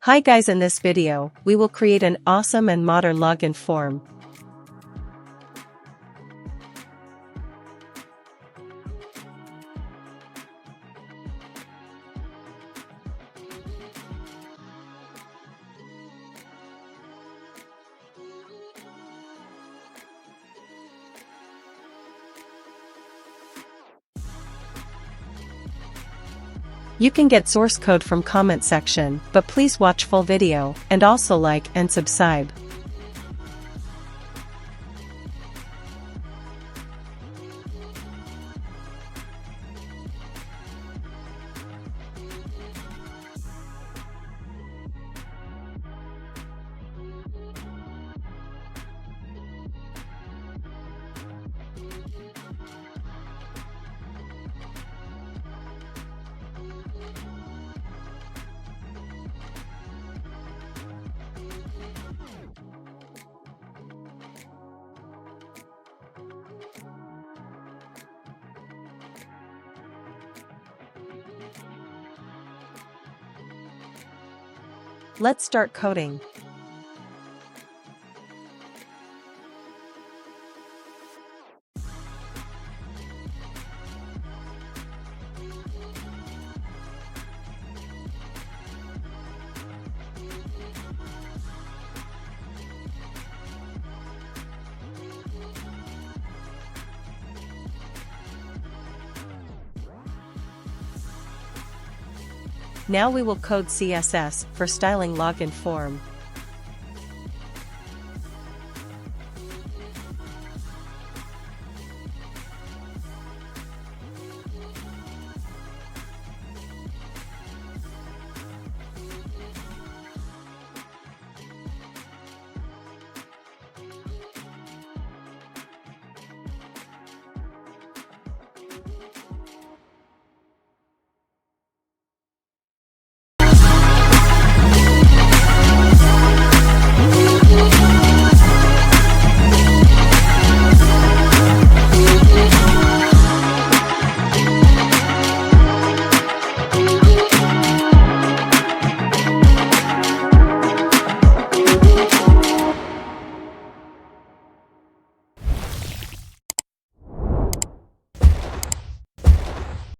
Hi guys, in this video, we will create an awesome and modern login form. You can get source code from comment section, but please watch full video, and also like and subscribe. Let's start coding. Now we will code CSS for styling login form.